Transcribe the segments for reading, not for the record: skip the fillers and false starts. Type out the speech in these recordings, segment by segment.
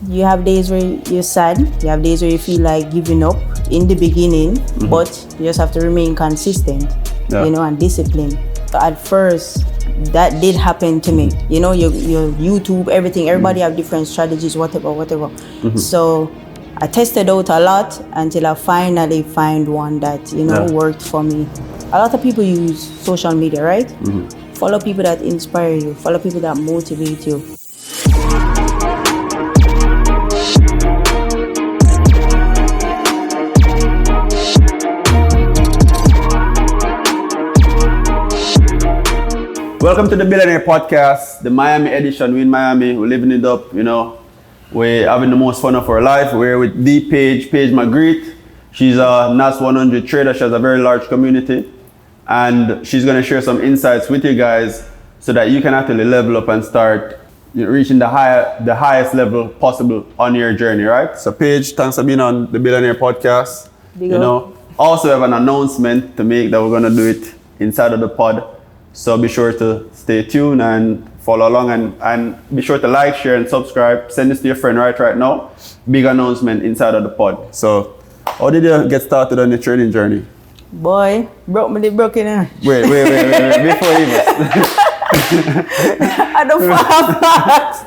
You have days where you're sad, you have days where you feel like giving up in the beginning, but you just have to remain consistent, and disciplined. So at first, that did happen to me. Your YouTube, everything, everybody have different strategies, whatever. So I tested out a lot until I finally find one that, worked for me. A lot of people use social media, right? Follow people that inspire you, follow people that motivate you. Welcome to the Billionaire podcast, the Miami edition. We're in Miami, we're living it up, We're having the most fun of our life. We're with Paige McReith. She's a NAS 100 trader. She has a very large community. And she's going to share some insights with you guys so that you can actually level up and start reaching the highest level possible on your journey, right? So Paige, thanks for being on the Billionaire podcast. Also have an announcement to make that we're going to do it inside of the pod. So be sure to stay tuned and follow along and be sure to like, share, and subscribe. Send this to your friend right now. Big announcement inside of the pod. So how did you get started on your trading journey? Boy, broke in there. Wait. Before you I don't facts.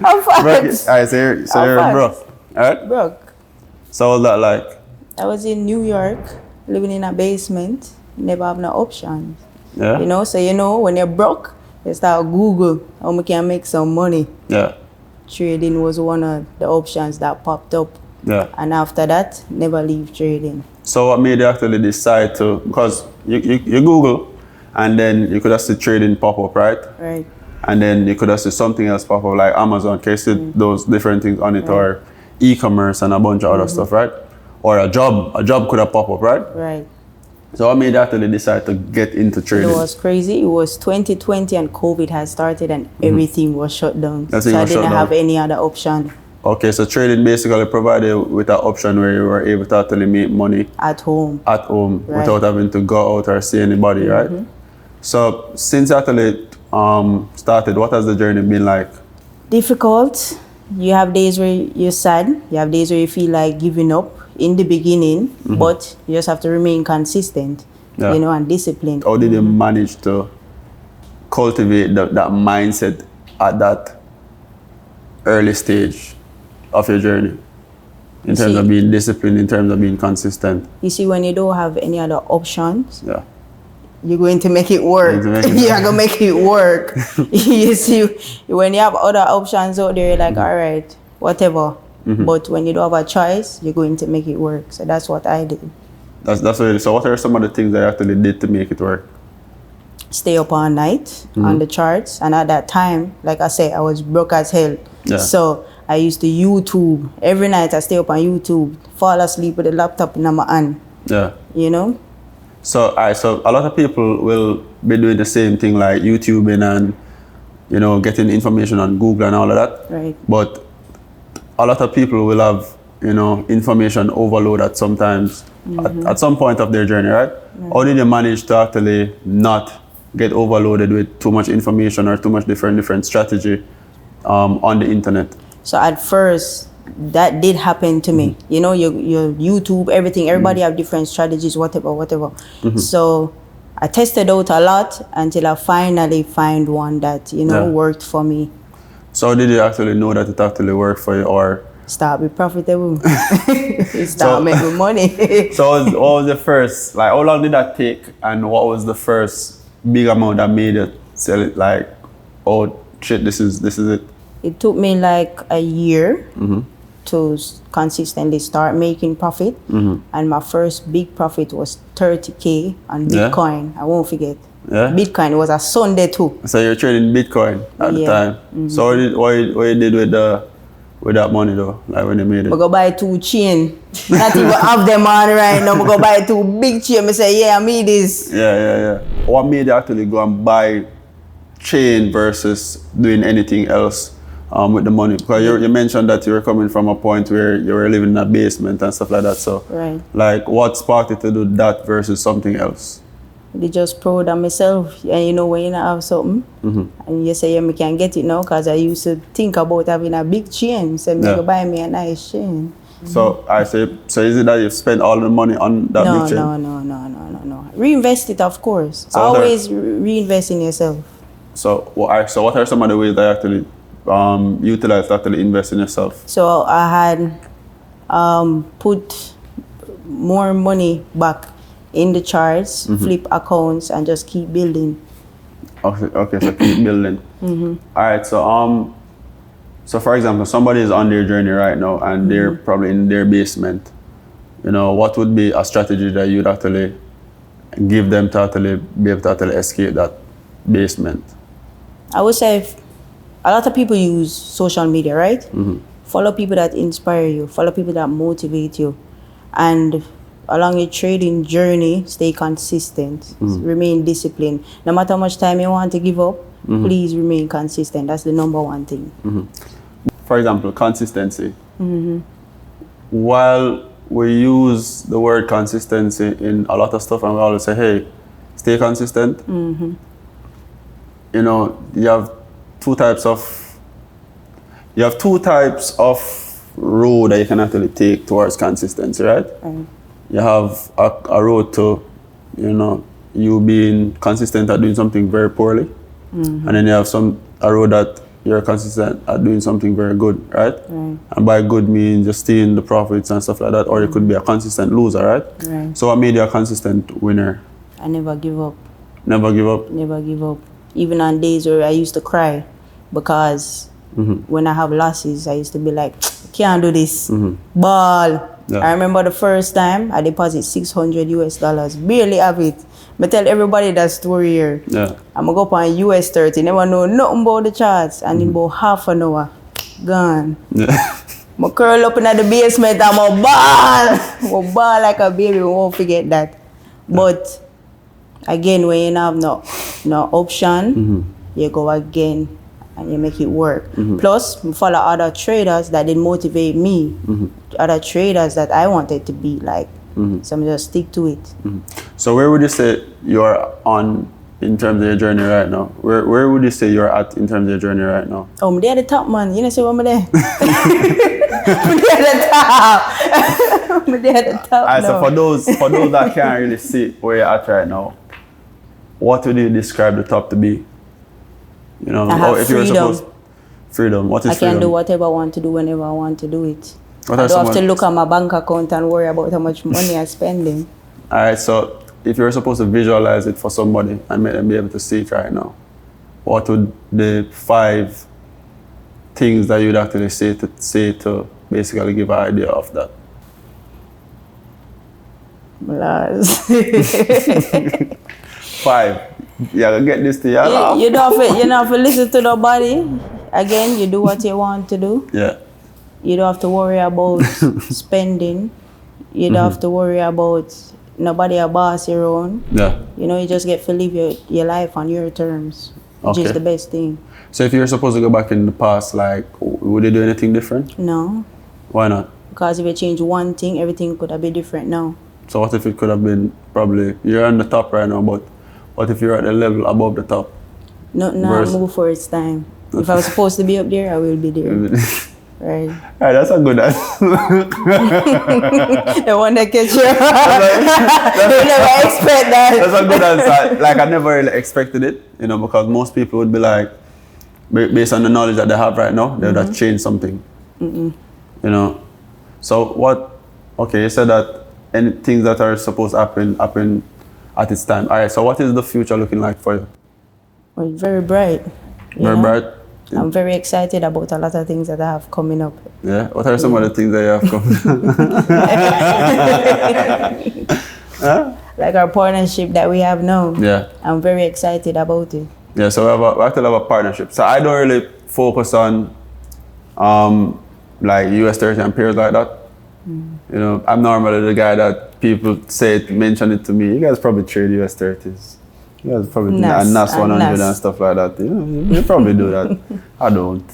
I'm facts. Alright, so you're broke. Alright? Broke. So what was that like? I was in New York, living in a basement. Never have no options. Yeah. So when you're broke, you start Google how we can make some money. Yeah. Trading was one of the options that popped up. Yeah. And after that, never leave trading. So what made you actually decide to, because you Google and then you could have see trading pop up, right? Right. And then you could have see something else pop up like Amazon, case those different things on it, or e-commerce and a bunch of other stuff, right? Or a job could have popped up, right? Right. So what made you actually decide to get into trading? It was crazy. It was 2020 and COVID had started and everything was shut down. So I didn't have any other option. Okay, so trading basically provided you with an option where you were able to actually make money at home without having to go out or see anybody, right? So since you actually started, what has the journey been like? Difficult. You have days where you're sad. You have days where you feel like giving up in the beginning, but you just have to remain consistent, and disciplined. How did you manage to cultivate that mindset at that early stage of your journey? In terms of being disciplined, in terms of being consistent? You see, when you don't have any other options, you're going to make it work. You're going to make it work. You see, when you have other options out there, you're like, all right, whatever. But when you don't have a choice, you're going to make it work. So that's what I did. That's what it is. So what are some of the things that you actually did to make it work? Stay up all night on the charts. And at that time, like I said, I was broke as hell. Yeah. So I used to YouTube. Every night I stay up on YouTube, fall asleep with the laptop in my hand. Yeah. So a lot of people will be doing the same thing, like YouTubing and, getting information on Google and all of that. Right. But a lot of people will have, information overload at some point of their journey, right? How did you manage to actually not get overloaded with too much information or too much different strategy on the internet? So at first, that did happen to me. Your YouTube, everything, everybody have different strategies, whatever. So I tested out a lot until I finally find one that, worked for me. So did you actually know that it actually worked for you, or? Start be profitable. Start making money. So what was the first, how long did that take, and what was the first big amount that made you sell it, like, oh shit, this is it? It took me like a year to consistently start making profit. And my first big profit was 30K on Bitcoin. I won't forget. Yeah. Bitcoin was a Sunday too. So you're trading Bitcoin at the time. So what you did with that money though, like when you made it? I go buy 2 chain. Not even have them on right now. I go buy 2 big chain. I say, I need this. Yeah. What made you actually go and buy chain versus doing anything else with the money? Because you mentioned that you were coming from a point where you were living in a basement and stuff like that. So, what sparked you to do that versus something else? They just proud of myself. And you know, when you have something, and you say, yeah, me can get it now, because I used to think about having a big chain. So me go buy me a nice chain. So I say, so is it that you spend all the money on that big chain? No. Reinvest it, of course. So always reinvest in yourself. So what are some of the ways that you actually utilize to actually invest in yourself? So I had put more money back in the charts, flip accounts, and just keep building. Okay, so keep building. All right, so for example, somebody is on their journey right now and they're probably in their basement. You know, what would be a strategy that you'd actually give them to actually be able to actually escape that basement? I would say a lot of people use social media, right? Follow people that inspire you, follow people that motivate you, and along your trading journey, stay consistent, remain disciplined. No matter how much time you want to give up, please remain consistent. That's the number one thing. For example, consistency. While we use the word consistency in a lot of stuff and we always say, hey, stay consistent, you know, you have two types of road that you can actually take towards consistency, right? You have a road to, you know, you being consistent at doing something very poorly, and then you have a road that you're consistent at doing something very good, right? And by good means just stealing the profits and stuff like that, or you could be a consistent loser, right? So what made you a consistent winner? I never give up. Never give up? Never give up. Even on days where I used to cry, because when I have losses, I used to be like, can't do this. Ball. I remember the first time I deposit $600 US, barely have it. I tell everybody that story here. I'm gonna go up on US 30, never know nothing about the charts, and in about half an hour, gone. I curl up in the basement, I'm a ball like a baby, we won't forget that. But again, when you have no option, you go again and you make it work. Plus, I follow other traders that did motivate me, other traders that I wanted to be like. So I'm just stick to it. So where would you say you're on in terms of your journey right now? Where would you say you're at in terms of your journey right now? Oh, I'm there at the top, man. You know, see what I'm there? I'm there at the top. I'm there at the top. Alright, so for those that can't really see where you're at right now, what would you describe the top to be? You know, I have if freedom. you were supposed freedom. What is freedom? I can do whatever I want to do whenever I want to do it. I don't have to look at my bank account and worry about how much money I'm spending. Alright, so if you're supposed to visualize it for somebody and make them be able to see it right now, what would the 5 things that you'd actually say to basically give an idea of that? Blast. 5. Yeah, get this to you. You don't have to listen to nobody. Again, you do what you want to do. Yeah. You don't have to worry about spending. You don't have to worry about nobody a boss your own. Yeah. You know, you just get to live your life on your terms, which is the best thing. So if you're supposed to go back in the past, like, would you do anything different? No. Why not? Because if you change one thing, everything could have been different now. So what if it could have been probably, you're on the top right now, but what if you're at the level above the top? No, move for its time. If I was supposed to be up there, I will be there. Right. Alright, that's a good answer. The one that catch you. You never expect that. That's a good answer. Like, I never really expected it, you know, because most people would be like, based on the knowledge that they have right now, they would have changed something. You know. So you said that any things that are supposed to happen at its time. Alright, so what is the future looking like for you? Well, very bright. Very bright? I'm very excited about a lot of things that I have coming up. Yeah? What are some of the things that you have coming up? Like our partnership that we have now. Yeah. I'm very excited about it. Yeah, so we actually have a partnership. So I don't really focus on like US 30 and peers like that. You know, I'm normally the guy that people mention it to me. You guys probably trade US 30s. You guys probably do NAS 100 and stuff like that. You probably do that. I don't.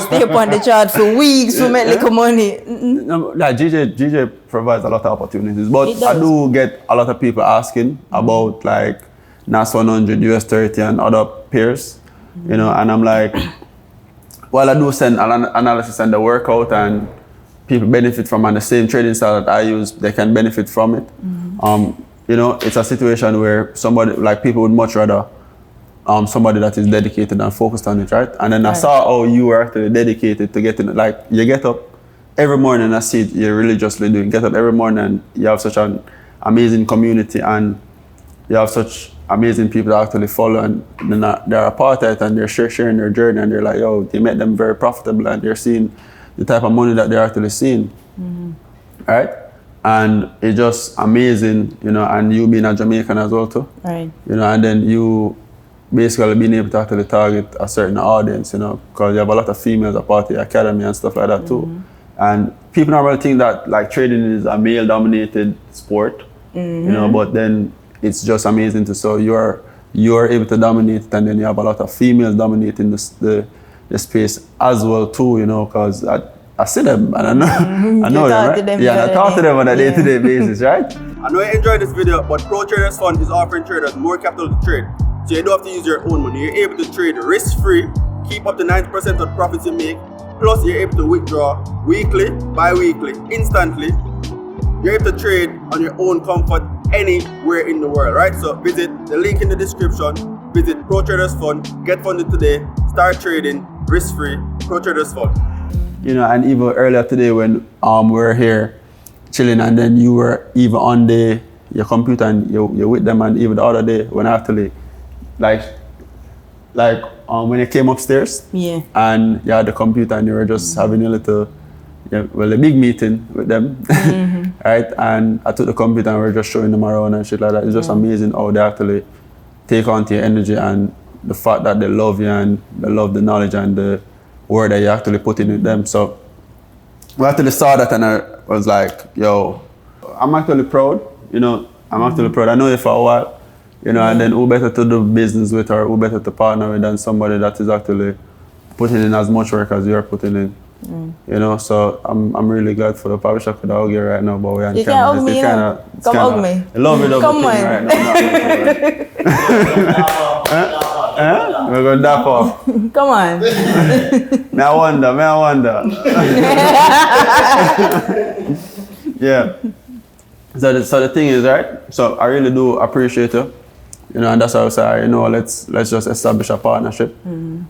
Stay up on the chart for weeks to make little money. No, like GJ provides a lot of opportunities, but It I does. do get a lot of people asking about like NAS 100, US 30 and other pairs, you know, and I'm like, well, I do send an analysis and the workout and people benefit from, and the same trading style that I use, they can benefit from it. You know, it's a situation where somebody, like people would much rather somebody that is dedicated and focused on it, right? And then I saw how you were actually dedicated to getting it. Like you get up every morning, I see it, you're religiously doing. Get up every morning and you have such an amazing community and you have such amazing people that actually follow and they're a part of it and they're sharing their journey and they're like, yo, they make them very profitable and they're seeing the type of money that they're actually seeing, right? And it's just amazing, you know, and you being a Jamaican as well too, Right. you know, and then you basically being able to actually target a certain audience, you know, because you have a lot of females at part of the academy and stuff like that too. And people normally think that like trading is a male-dominated sport, you know, but then it's just amazing to so you're able to dominate it, and then you have a lot of females dominating the space as well too, you know, because I see them and I know I know them, right? Yeah, and I talk to them on a day-to-day basis, right? I know you enjoyed this video, but Pro Traders Fund is offering traders more capital to trade. So you don't have to use your own money. You're able to trade risk-free, keep up to 90% of the profits you make, plus you're able to withdraw weekly, bi-weekly, instantly. You're able to trade on your own comfort anywhere in the world, right? So visit the link in the description, visit Pro Traders Fund, get funded today, start trading risk-free, Pro Traders Fund. You know, and even earlier today when we were here chilling and then you were even on your computer and you're with them, and even the other day when I actually when you came upstairs and you had the computer and you were just having a little, a big meeting with them, right? And I took the computer and we were just showing them around and shit like that. It's just amazing how they actually take on to your energy and the fact that they love you and they love the knowledge and the word that you actually put in with them. So we actually saw that and I was like, yo, I'm actually proud, you know, I'm actually proud. I know you for a while. You know, and then who better to do business with or who better to partner with than somebody that is actually putting in as much work as you're putting in. You know, so I'm really glad for the I wish I could hug you right now, but we're on you camera. You can't hug me, come hug me. I love it of the Come thing on. right now. We're going to dap off. Come on. May I wonder. Yeah. So the thing is, right? So I really do appreciate you, you know, and that's why I say, you know, let's just establish a partnership, and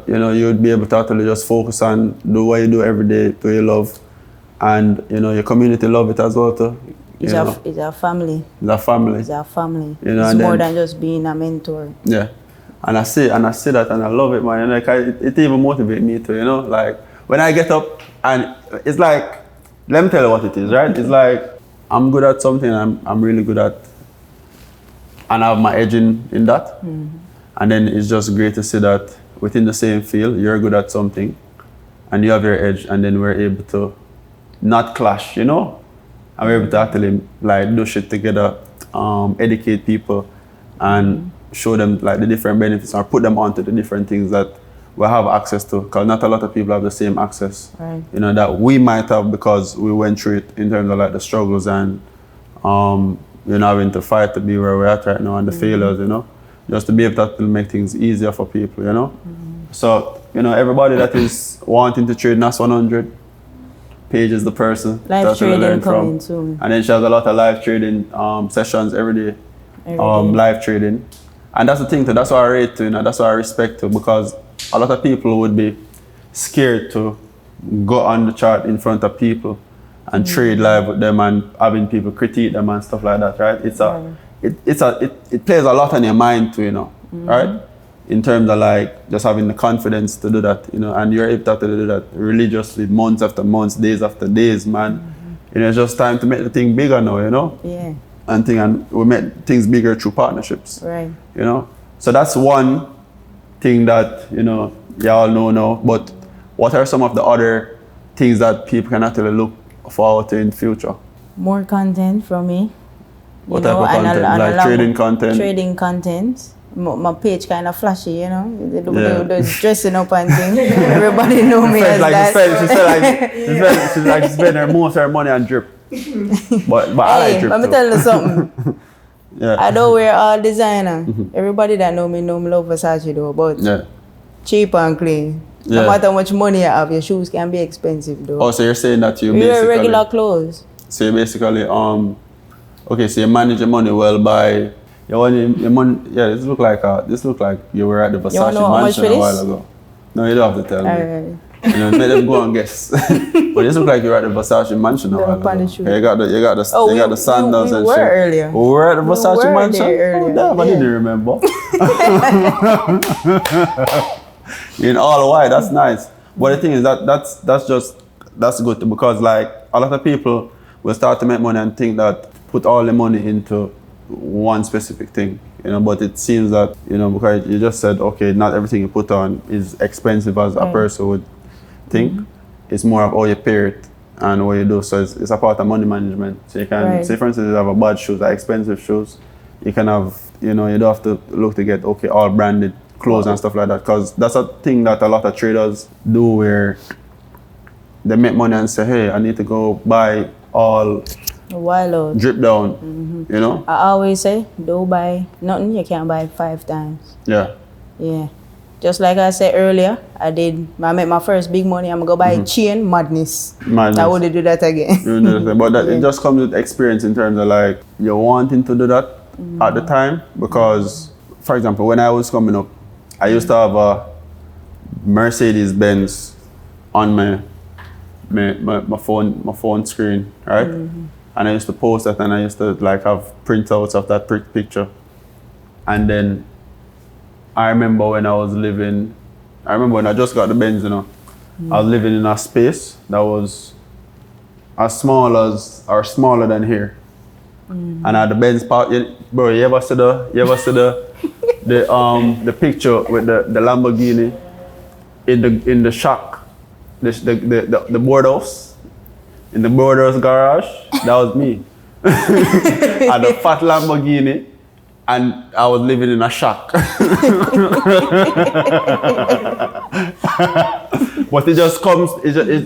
you know, you would be able to actually just focus on do what you do every day, do you love, and you know, your community love it as well too. It's our family. It's a family. It's our family. You know, it's more than just being a mentor. Yeah, and I see that, and I love it, man. And like it even motivates me too, you know, like when I get up and it's like, let me tell you what it is, right? It's like, I'm good at something I'm really good at, and I have my edge in that. And then it's just great to see that within the same field, you're good at something and you have your edge, and then we're able to not clash, you know? And we're able to actually like do shit together, educate people and show them like the different benefits or put them onto the different things that we have access to, because not a lot of people have the same access, you know, that we might have because we went through it in terms of like the struggles and you know, having to fight to be where we're at right now and the failures, you know, just to be able to make things easier for people, you know. So, you know, everybody that is wanting to trade NAS 100, Paige is the person live trading coming soon. And then she has a lot of live trading sessions every day. Live trading. And that's the thing too, that's why I rate to, you know, that's why I respect to, because a lot of people would be scared to go on the chart in front of people and trade live with them and having people critique them and stuff like that, right? It plays a lot on your mind too, you know, right? In terms of like just having the confidence to do that, you know, and you're able to do that religiously, months after months, days after days, man. You know, it's just time to make the thing bigger now, you know? Yeah. And we make things bigger through partnerships. Right. You know? So that's one thing that, you know, y'all know now. But what are some of the other things that people can actually look forward to in the future? More content from me. What type of content? Like trading content? Trading content. my page kind of flashy, you know, the dressing up and things. Everybody know me as that. She spent most of her money on drip. But I like drip. Let me tell you something. I don't wear all designer. Everybody that know me love Versace though, but cheap and clean. No matter how much money you have, your shoes can be expensive though. Oh, so you're saying that you wear regular clothes. So you basically okay, so you manage your money well by your money. Yeah, this look like you were at the Versace mansion a while ago. No, you don't have to tell me. You know, let them go and guess. But this look like you're at the Versace mansion a while ago. You got the sandals and shit. Earlier. We were at the Versace mansion. Earlier. Oh, damn, I didn't remember. In all white, that's nice. But the thing is that's good too, because like a lot of people will start to make money and think that put all the money into one specific thing, you know, but it seems that, you know, because you just said, okay, not everything you put on is expensive as a person would think. It's more of how you pair it and what you do. So it's a part of money management. So you can, say for instance, you have a bad shoes, like expensive shoes, you can have, you know, you don't have to look to get, okay, all branded clothes and stuff like that, because that's a thing that a lot of traders do, where they make money and say, hey, I need to go buy all drip down, you know? I always say, don't buy nothing you can't buy 5 times. Yeah. Just like I said earlier, I made my first big money, I'm gonna go buy chain, madness. I wouldn't do that again. But it just comes with experience in terms of like, you're wanting to do that at the time, because, for example, when I was coming up, I used to have a Mercedes-Benz on my phone screen, right? And I used to post that, and I used to like have printouts of that picture. And then I remember when I just got the Benz, you know, I was living in a space that was as small as or smaller than here. And at the Benz park, bro, you ever see the picture with the Lamborghini in the shack, the boardhouse, in the boardhouse garage? That was me. I had a fat Lamborghini, and I was living in a shack. But it just comes,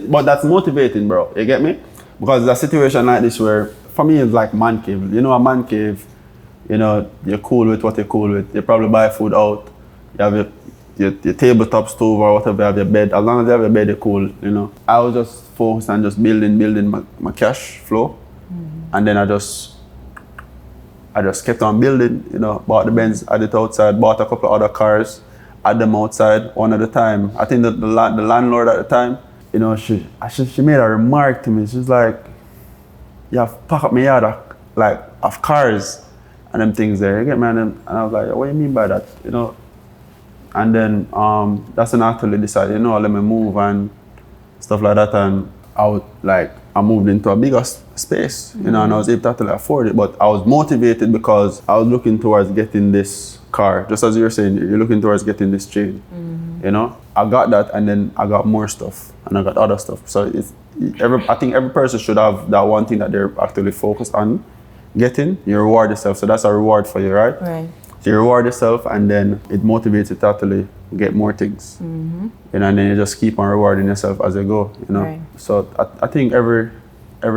but that's motivating, bro. You get me? Because it's a situation like this where, for me, it's like man cave. You know, a man cave, you know, you're cool with what you're cool with. You probably buy food out. You have your tabletop stove or whatever, you have your bed. As long as you have your bed, you're cool, you know. I was just focused on just building my cash flow. And then I just kept on building, you know, bought the Benz, had it outside, bought a couple of other cars, had them outside one at a time. I think that the landlord at the time, you know, she made a remark to me. She's like, you have packed up my yard of cars and them things there. You get me? And I was like, what do you mean by that? You know? And then that's when I actually decided, you know, let me move and stuff like that. And I moved into a bigger space, you know, and I was able to actually afford it. But I was motivated because I was looking towards getting this car. Just as you were saying, you're looking towards getting this chain, you know? I got that, and then I got more stuff, and I got other stuff. So I think every person should have that one thing that they're actually focused on getting. You reward yourself, so that's a reward for you, right? Right. So you reward yourself, and then it motivates you to actually get more things. You know, and then you just keep on rewarding yourself as you go, you know? Right. So I think every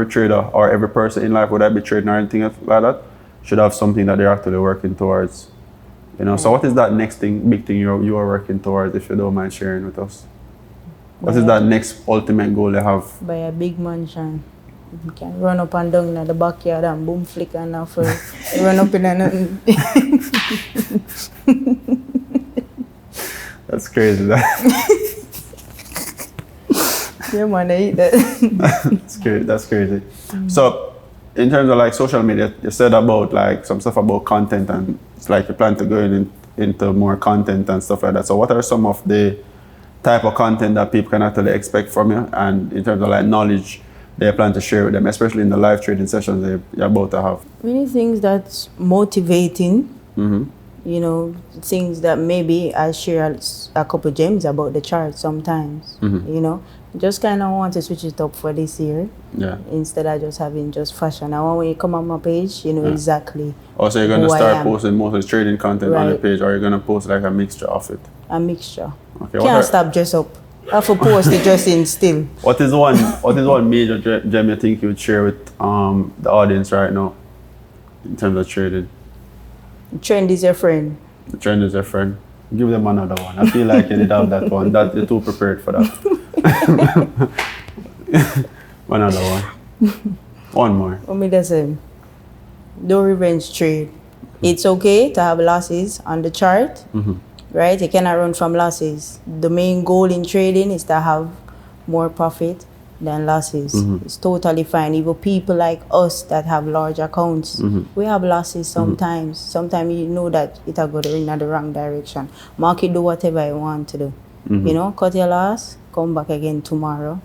trader or every person in life, whether I be trading or anything like that, should have something that they're actually working towards. You know, so what is that next big thing you are working towards, if you don't mind sharing with us? What is that next ultimate goal you have? Buy a big mansion. You can run up and down in the backyard and boom flick and off. Run up in and That's crazy. Yeah, man, I eat that. That's crazy. So, in terms of like social media, you said about like some stuff about content, and it's like you plan to go into more content and stuff like that. So, what are some of the type of content that people can actually expect from you, and in terms of like knowledge they plan to share with them, especially in the live trading sessions you're about to have? Many things that's motivating you know, things that maybe I share a couple gems about the chart sometimes, you know. Just kind of want to switch it up for this year. Yeah. Instead of just having just fashion. I want when you come on my page, you know exactly. Also, you're going to start posting mostly trading content on the page, or you're going to post like a mixture of it? A mixture. Okay. Can't stop dress up. I have to post the dressing still. What is one major gem you think you would share with the audience right now in terms of trading? The trend is your friend. The trend is your friend. Give them another one. I feel like you did have that one. That you're too prepared for that. Another one. One more. Let me just say, don't revenge trade. It's okay to have losses on the chart, right? You cannot run from losses. The main goal in trading is to have more profit than losses. It's totally fine. Even people like us that have large accounts, we have losses sometimes. Sometimes you know that it'll go in the wrong direction. Market do whatever you want to do. You know, cut your loss, come back again tomorrow,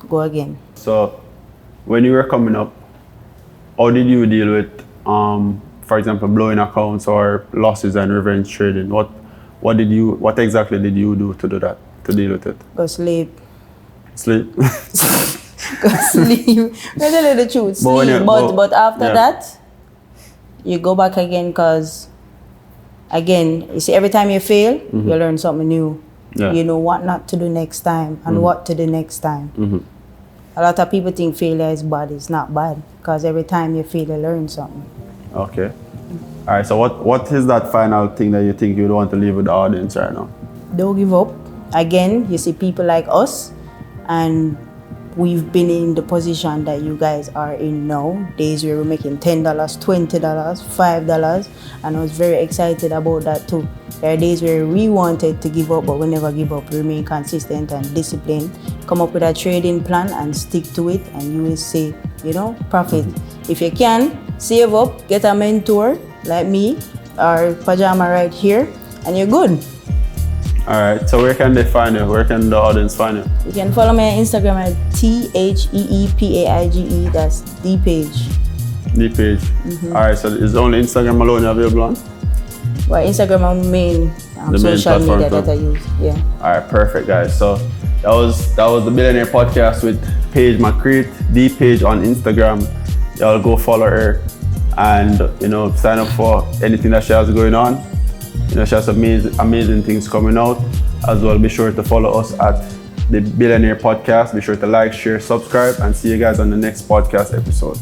go again. So, when you were coming up, how did you deal with, for example, blowing accounts or losses and revenge trading? What exactly did you do to do that, to deal with it? Go sleep. Sleep? Go sleep. I tell you the truth, sleep. But after that, you go back again because, again, you see, every time you fail, you learn something new. Yeah. You know what not to do next time and what to do next time. A lot of people think failure is bad. It's not bad because every time you fail, you learn something. Okay. All right. So what is that final thing that you think you'd want to leave with the audience right now? Don't give up. Again, you see people like us, and we've been in the position that you guys are in now. Days where we're making $10, $20, $5, and I was very excited about that too. There are days where we wanted to give up, but we never give up. We remain consistent and disciplined. Come up with a trading plan and stick to it, and you will see, you know, profit. If you can, save up, get a mentor like me or Pajama right here, and you're good. All right, so where can they find you? Where can the audience find you? You can follow me on Instagram at TheePaige. That's DPaige. DPaige. All right, so is only Instagram alone available on? Well, Instagram is main social media that I use. Yeah. All right, perfect, guys. So that was the Billionaire podcast with Paige McReith, DPaige on Instagram. Y'all go follow her, and you know, sign up for anything that she has going on. You know, she has amazing things coming out. As well, be sure to follow us at the Billionaire Podcast. Be sure to like, share, subscribe, and see you guys on the next podcast episode.